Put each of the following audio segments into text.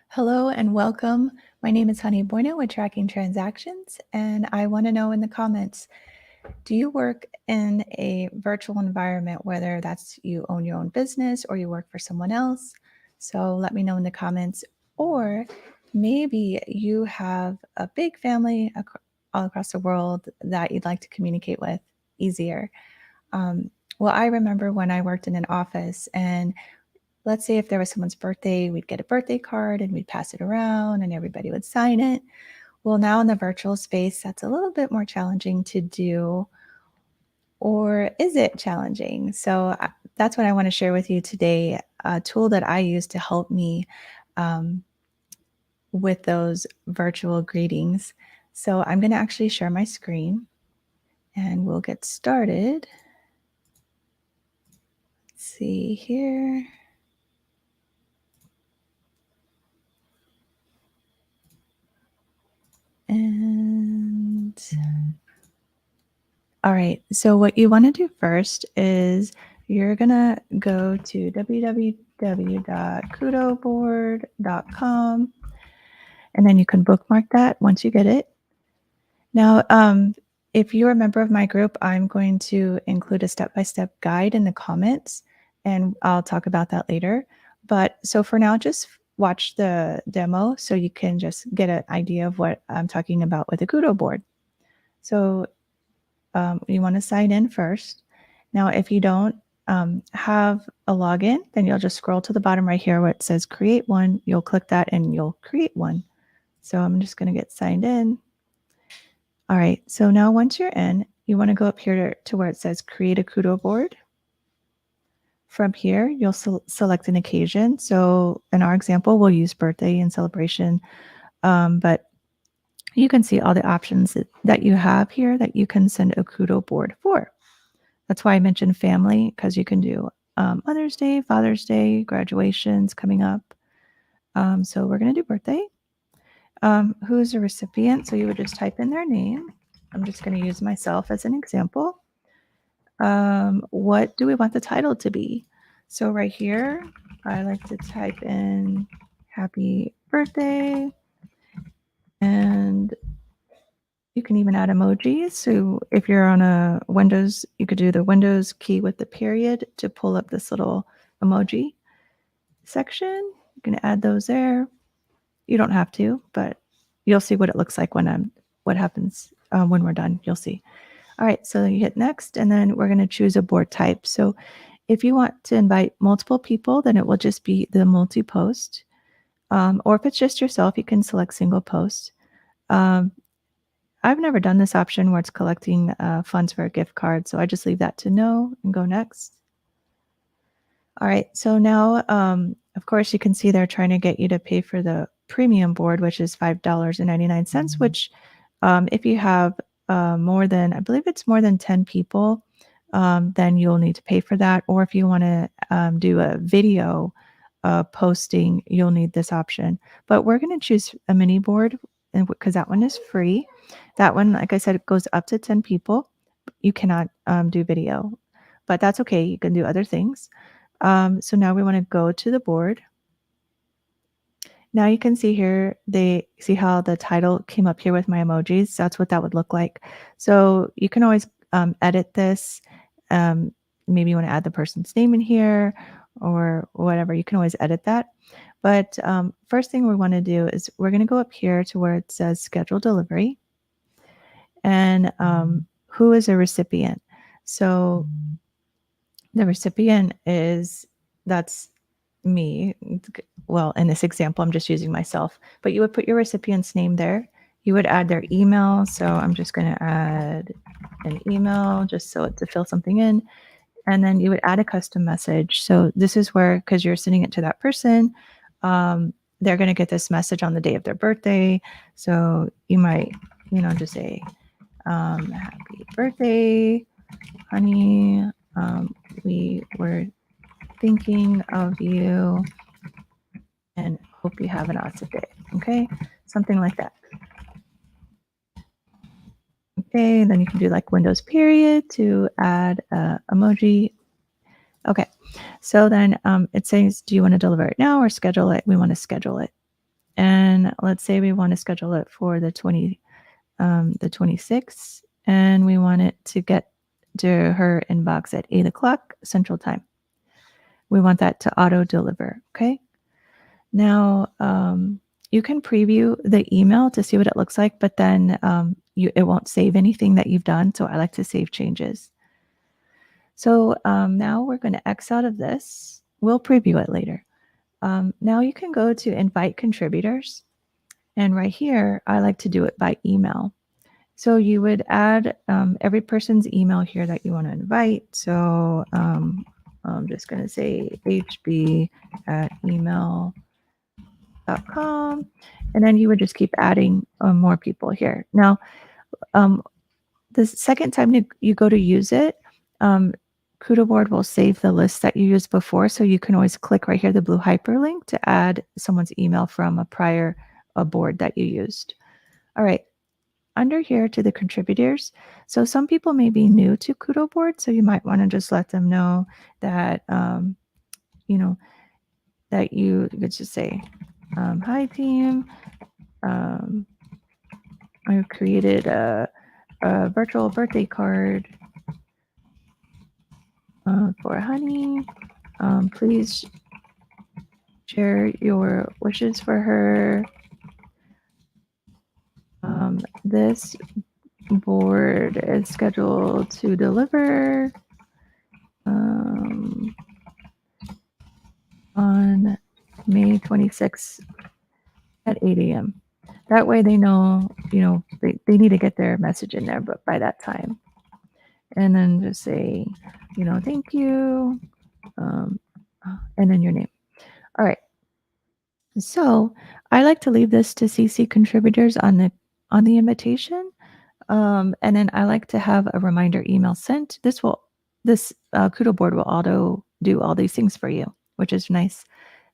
Hello and welcome. My name is Honey Bueno with Tracking Transactions, and I want to know in the comments, do you work in a virtual environment, whether that's you own your own business or you work for someone else? So let me know in the comments. Or maybe you have a big family all across the world that you'd like to communicate with easier. Um, well, I remember when I worked in an office, and let's say if there was someone's birthday, we'd get a birthday card and we'd pass it around and everybody would sign it. Well, now in the virtual space, that's a little bit more challenging to do. Or is it challenging? So that's what I want to share with you today, a tool that I use to help me um, with those virtual greetings. So I'm going to actually share my screen and we'll get started. Let's see here. And all right, so what you want to do first is you're going to go to www.kudoboard.com, and then you can bookmark that once you get it. Now, if you're a member of my group, I'm going to include a step-by-step guide in the comments, and I'll talk about that later. But so for now, just watch the demo so you can just get an idea of what I'm talking about with the Kudo board. So you want to sign in first. Now, if you don't have a login, then you'll just scroll to the bottom right here where it says create one. You'll click that and you'll create one. So I'm just going to get signed in. All right, so now once you're in, you want to go up here to where it says create a Kudo board. From here, you'll select an occasion. So in our example, we'll use birthday and celebration, but you can see all the options that you have here that you can send a Kudo board for. That's why I mentioned family, because you can do Mother's Day, Father's Day, graduations coming up. So we're going to do birthday. Who's a recipient? So you would just type in their name. I'm just going to use myself as an example. What do we want the title to be? So right here, I like to type in happy birthday, and you can even add emojis. So if you're on a Windows, you could do the Windows key with the period to pull up this little emoji section. You can add those there. You don't have to, but you'll see what it looks like what happens when we're done. You'll see. All right, so you hit next, and then we're going to choose a board type. So if you want to invite multiple people, then it will just be the multi-post. Or if it's just yourself, you can select single post. I've never done this option where it's collecting funds for a gift card, so I just leave that to no and go next. All right, so now, of course, you can see they're trying to get you to pay for the premium board, which is $5.99, which if you have more than, I believe it's more than 10 people, then you'll need to pay for that. Or if you want to do a video posting, you'll need this option. But we're going to choose a mini board because that one is free. That one, like I said, it goes up to 10 people. You cannot do video, but that's okay. You can do other things. So now we want to go to the board. Now you can see here, they see how the title came up here with my emojis. That's what that would look like. So you can always edit this. Maybe you want to add the person's name in here or whatever. You can always edit that. But first thing we want to do is we're going to go up here to where it says schedule delivery. And who is a recipient? So the recipient that's me. Well, in this example, I'm just using myself, but you would put your recipient's name there. You would add their email. So I'm just going to add an email just so to fill something in. And then you would add a custom message. So this is where, because you're sending it to that person, they're going to get this message on the day of their birthday. So you might, just say, happy birthday, honey. We were thinking of you and hope you have an awesome day. Okay, something like that. Okay, and then you can do like Windows period to add emoji. Okay, so then it says, do you want to deliver it now or schedule it? We want to schedule it. And let's say we want to schedule it for the 26th, and we want it to get to her inbox at 8 o'clock Central Time. We want that to auto deliver. Okay. Now, you can preview the email to see what it looks like, but then it won't save anything that you've done. So I like to save changes. So now we're going to X out of this. We'll preview it later. Now you can go to invite contributors. And right here, I like to do it by email. So you would add every person's email here that you want to invite. So I'm just going to say hb@email.com. And then you would just keep adding more people here. Now, the second time you go to use it, Board will save the list that you used before. So you can always click right here, the blue hyperlink, to add someone's email from a prior board that you used. All right. Under here to the contributors. So some people may be new to Kudo Board, so you might want to just let them know that, that you could just say, hi team, I created a virtual birthday card for Honey. Please share your wishes for her. This board is scheduled to deliver on May 26th at 8 a.m. That way they know, they need to get their message in there, but by that time. And then just say, thank you, and then your name. All right. So I like to leave this to CC contributors on the invitation. And then I like to have a reminder email sent. This Kudo board will auto do all these things for you, which is nice.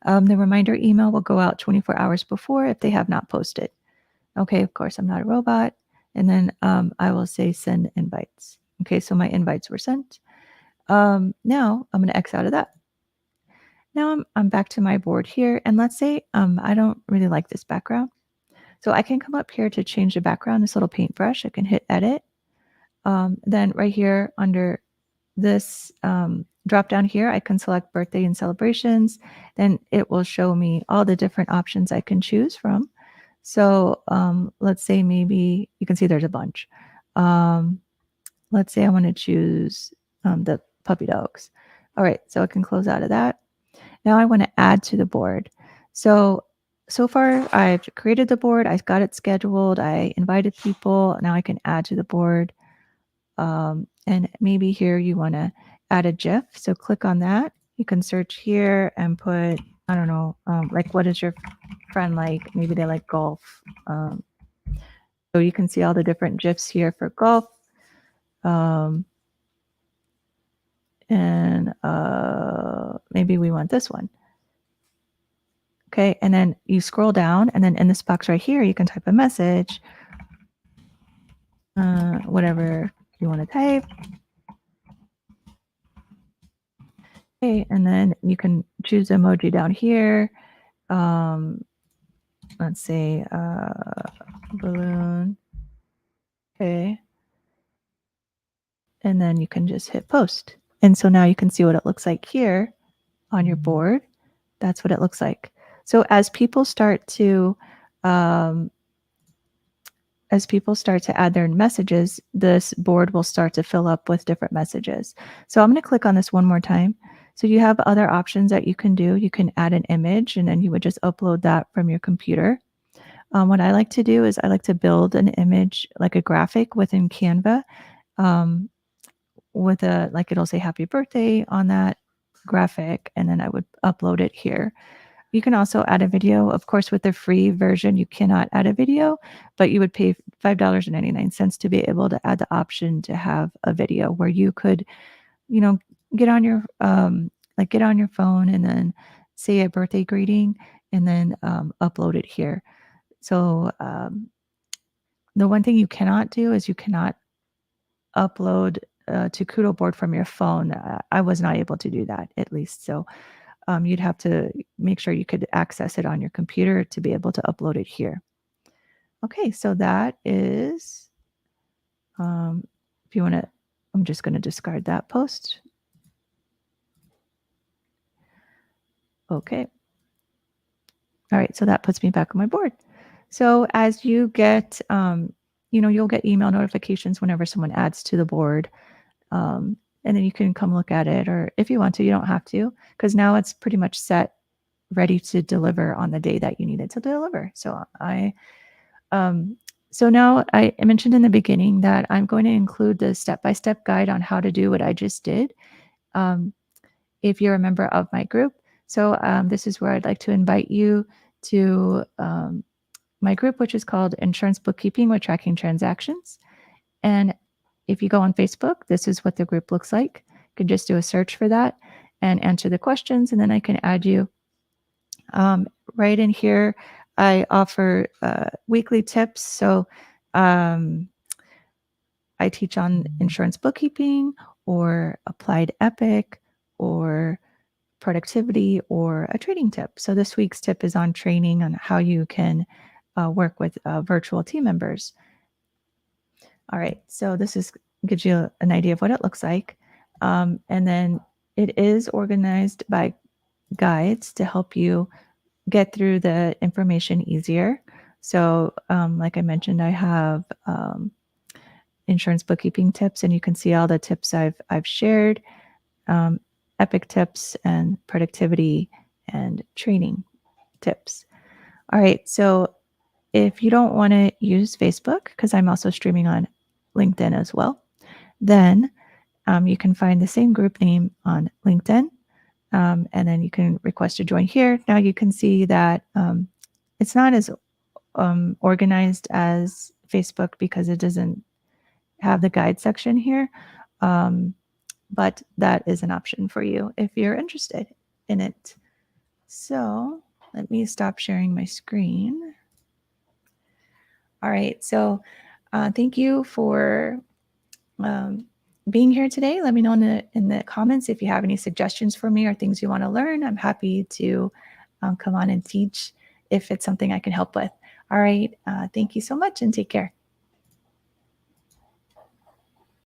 The reminder email will go out 24 hours before if they have not posted. Okay, of course, I'm not a robot. And then I will say send invites. Okay, so my invites were sent. Now I'm going to X out of that. Now I'm back to my board here. And let's say I don't really like this background. So I can come up here to change the background, this little paintbrush. I can hit edit. Then right here under this drop down here, I can select birthday and celebrations. Then it will show me all the different options I can choose from. So let's say maybe you can see there's a bunch. Let's say I want to choose the puppy dogs. All right, so I can close out of that. Now I want to add to the board. So far I've created the board. I've got it scheduled. I invited people. Now I can add to the board. And maybe here you want to add a GIF. So click on that. You can search here and put, I don't know, like what is your friend like? Maybe they like golf. So you can see all the different GIFs here for golf. And maybe we want this one. Okay, and then you scroll down, and then in this box right here, you can type a message, whatever you want to type. Okay, and then you can choose emoji down here. Let's say balloon. Okay. And then you can just hit post. And so now you can see what it looks like here on your board. That's what it looks like. So as people start to add their messages, this board will start to fill up with different messages. So I'm going to click on this one more time. So you have other options that you can do. You can add an image, and then you would just upload that from your computer. What I like to do is I like to build an image, like a graphic within Canva, with it'll say happy birthday on that graphic, and then I would upload it here. You can also add a video. Of course, with the free version, you cannot add a video, but you would pay $5.99 to be able to add the option to have a video where you could, get on your phone and then say a birthday greeting and then upload it here. So the one thing you cannot do is you cannot upload to Kudo board from your phone. I was not able to do that, at least. So you'd have to make sure you could access it on your computer to be able to upload it here. Okay, so that is, if you want to, I'm just going to discard that post. Okay. All right, so that puts me back on my board. So as you get, you'll get email notifications whenever someone adds to the board. And then you can come look at it, or if you want to, you don't have to, because now it's pretty much set, ready to deliver on the day that you need it to deliver. So so now I mentioned in the beginning that I'm going to include the step-by-step guide on how to do what I just did. If you're a member of my group. So this is where I'd like to invite you to my group, which is called Insurance Bookkeeping with Tracking Transactions. And if you go on Facebook, this is what the group looks like. You can just do a search for that and answer the questions, and then I can add you. Right in here, I offer weekly tips. So I teach on insurance bookkeeping or applied Epic or productivity or a trading tip. So this week's tip is on training on how you can work with virtual team members. All right, so this gives you an idea of what it looks like. And then it is organized by guides to help you get through the information easier. So like I mentioned, I have insurance bookkeeping tips, and you can see all the tips I've shared. Epic tips and productivity and training tips. All right, so if you don't want to use Facebook, because I'm also streaming on LinkedIn as well, then you can find the same group name on LinkedIn, and then you can request to join here. Now you can see that it's not as organized as Facebook because it doesn't have the guide section here. But that is an option for you if you're interested in it. So let me stop sharing my screen. All right, so thank you for being here today. Let me know in the comments if you have any suggestions for me or things you want to learn. I'm happy to come on and teach if it's something I can help with. All right, thank you so much and take care.